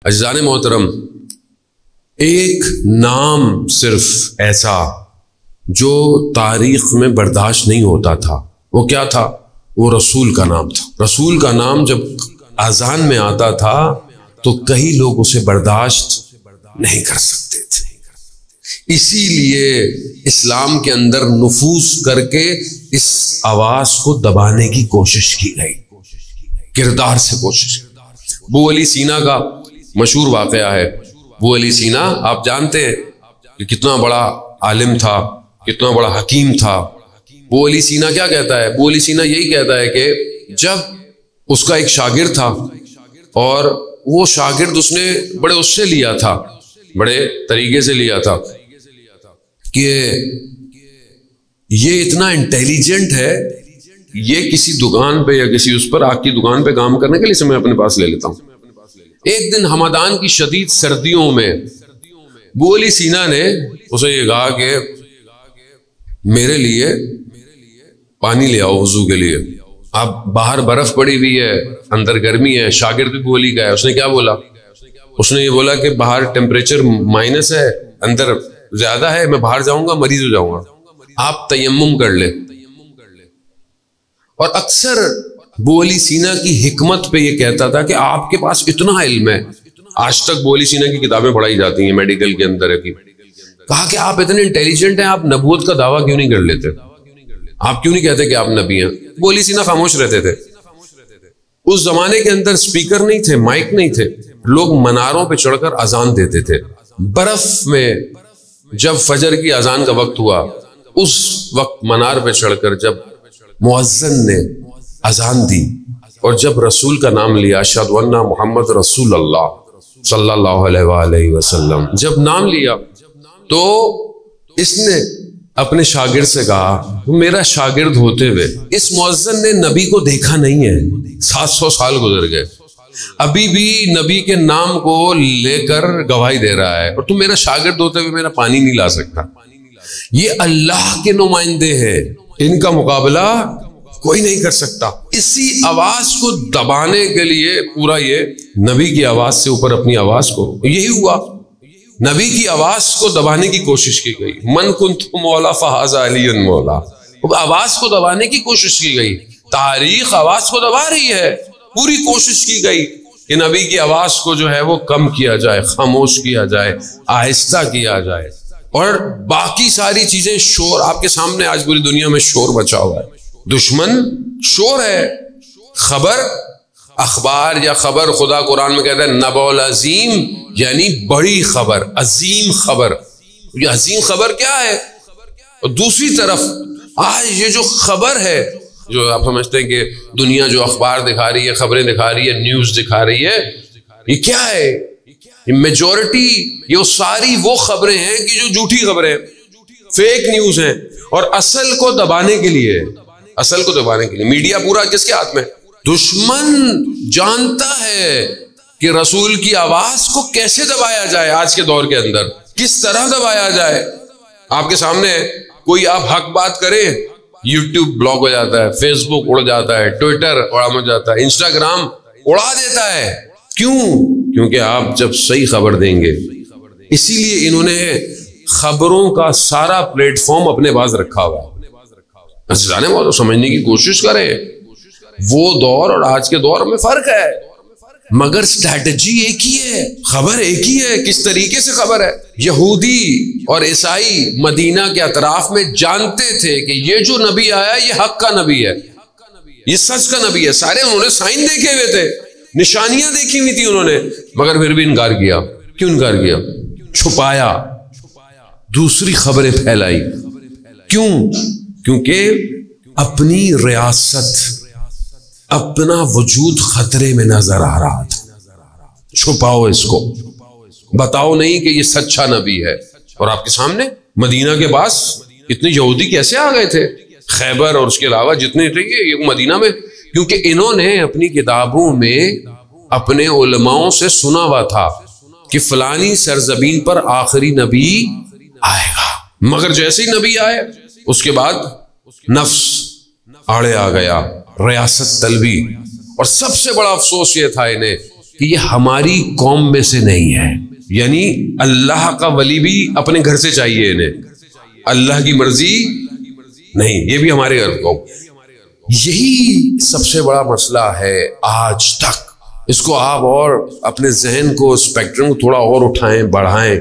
عزیزان محترم، ایک نام صرف ایسا جو تاریخ میں برداشت نہیں ہوتا تھا، وہ کیا تھا؟ وہ رسول کا نام تھا۔ رسول کا نام جب اذان میں آتا تھا تو کئی لوگ اسے برداشت نہیں کر سکتے تھے، اسی لیے اسلام کے اندر نفوذ کر کے اس آواز کو دبانے کی کوشش کی گئی، کردار سے کوشش۔ ابو علی سینا کا مشہور واقعہ ہے۔ ابو علی سینا آپ جانتے ہیں کہ کتنا بڑا عالم تھا، کتنا بڑا حکیم تھا۔ ابو علی سینا کیا کہتا ہے؟ ابو علی سینا یہی کہتا ہے کہ جب اس کا ایک شاگرد تھا اور وہ شاگرد اس نے بڑے اس سے لیا تھا، بڑے طریقے سے لیا تھا کہ یہ اتنا انٹیلیجنٹ ہے، یہ کسی دکان پہ یا کسی اس پر آگ کی دکان پہ کام کرنے کے لیے اسے میں اپنے پاس لے لیتا ہوں۔ ایک دن ہمدان کی شدید سردیوں میں ابو علی سینا نے اسے یہ کہا کہ میرے لیے پانی لے آؤ وضو کے لیے۔ اب باہر برف پڑی ہوئی ہے، اندر گرمی ہے، شاگرد بھی ابو علی کا ہے۔ اس نے کیا بولا؟ اس نے یہ بولا کہ باہر ٹیمپریچر مائنس ہے، اندر زیادہ ہے، میں باہر جاؤں گا مریض ہو جاؤں گا، آپ تیمم کر لیں۔ اور اکثر ابو علی سینا کی حکمت پہ یہ کہتا تھا کہ آپ کے پاس اتنا علم ہے، آج تک ابو علی سینا کی کتابیں پڑھائی جاتی ہیں میڈیکل کے اندر ہے۔ کہا کہ آپ اتنے انٹیلیجنٹ ہیں، آپ نبوت کا دعویٰ کیوں نہیں کر لیتے؟ آپ کیوں نہیں کہتے کہ آپ نبی ہیں؟ ابو علی سینا خاموش رہتے تھے۔ اس زمانے کے اندر سپیکر نہیں تھے، مائک نہیں تھے، لوگ مناروں پہ چڑھ کر اذان دیتے تھے۔ برف میں جب فجر کی اذان کا وقت ہوا، اس وقت منار پہ چڑھ کر جب مؤذن نے اذان دی اور جب رسول کا نام لیا، اشہد ان محمد رسول اللہ صلی اللہ علیہ وآلہ وسلم، جب نام لیا تو اس نے اپنے شاگرد سے کہا، میرا شاگرد ہوتے ہوئے اس مؤذن نے نبی کو دیکھا نہیں ہے، 700 سال گزر گئے، ابھی بھی نبی کے نام کو لے کر گواہی دے رہا ہے، اور تم میرا شاگرد ہوتے ہوئے میرا پانی نہیں لا سکتا۔ یہ اللہ کے نمائندے ہیں، ان کا مقابلہ کوئی نہیں کر سکتا۔ اسی آواز کو دبانے کے لیے پورا یہ نبی کی آواز سے اوپر اپنی آواز کو، یہی ہوا، نبی کی آواز کو دبانے کی کوشش کی گئی۔ من کنت مولا فہذا علی مولا، آواز کو دبانے کی کوشش کی گئی۔ تاریخ آواز کو دبا رہی ہے، پوری کوشش کی گئی کہ نبی کی آواز کو جو ہے وہ کم کیا جائے، خاموش کیا جائے، آہستہ کیا جائے، اور باقی ساری چیزیں شور آپ کے سامنے آج پوری دنیا میں شور مچا ہوا ہے۔ دشمن شور ہے، خبر، اخبار یا خبر، خدا قرآن میں کہتا ہے نبأ العظیم، یعنی بڑی خبر، عظیم خبر۔ یہ عظیم خبر کیا ہے؟ اور دوسری طرف آج یہ جو خبر ہے، جو آپ سمجھتے ہیں کہ دنیا جو اخبار دکھا رہی ہے، خبریں دکھا رہی ہے، نیوز دکھا رہی ہے، یہ کیا ہے؟ یہ میجورٹی، یہ ساری وہ خبریں ہیں کہ جو جھوٹی خبریں، فیک نیوز ہیں، اور اصل کو دبانے کے لیے، اصل کو دبانے کے لیے میڈیا پورا کس کے ہاتھ میں؟ دشمن جانتا ہے کہ رسول کی آواز کو کیسے دبایا جائے، آج کے دور کے اندر کس طرح دبایا جائے۔ آپ کے سامنے کوئی آپ حق بات کریں، یوٹیوب بلاک ہو جاتا ہے، فیس بک اڑ جاتا ہے، ٹویٹر اڑا ہو جاتا ہے، انسٹاگرام اڑا دیتا ہے۔ کیوں؟ کیونکہ آپ جب صحیح خبر دیں گے، اسی لیے انہوں نے خبروں کا سارا پلیٹ فارم اپنے پاس رکھا ہوا ہے۔ جانے وہ سمجھنے کی کوشش کریں، وہ دور اور آج کے دور میں فرق ہے، مگر سٹریٹجی ایک ہی ہے، خبر ایک ہی ہے۔ کس طریقے سے خبر ہے؟ یہودی اور عیسائی مدینہ کے اطراف میں جانتے تھے کہ یہ جو نبی آیا یہ حق کا نبی ہے، یہ سچ کا نبی ہے، سارے انہوں نے سائن دیکھے ہوئے تھے، نشانیاں دیکھی ہوئی تھی انہوں نے، مگر پھر بھی انکار کیا۔ کیوں انکار کیا؟ چھپایا، دوسری خبریں پھیلائی۔ کیوں؟ کیونکہ اپنی ریاست، اپنا وجود خطرے میں نظر آ رہا تھا۔ چھپاؤ اس کو، بتاؤ نہیں کہ یہ سچا نبی ہے۔ اور آپ کے سامنے مدینہ کے پاس اتنے یہودی کیسے آ گئے تھے؟ خیبر اور اس کے علاوہ جتنے تھے یہ مدینہ میں، کیونکہ انہوں نے اپنی کتابوں میں اپنے علماؤں سے سنا ہوا تھا کہ فلانی سرزمین پر آخری نبی آئے گا، مگر جیسے ہی نبی آئے اس کے بعد نفس آڑے آ گیا، ریاست طلبی، اور سب سے بڑا افسوس یہ تھا انہیں کہ یہ ہماری قوم میں سے نہیں ہے. یعنی اللہ کا ولی بھی اپنے گھر سے چاہیے انہیں، اللہ کی مرضی نہیں، یہ بھی ہمارے گھر کو. یہی سب سے بڑا مسئلہ ہے آج تک. اس کو آپ اور اپنے ذہن کو، اسپیکٹرم کو تھوڑا اور اٹھائیں، بڑھائیں.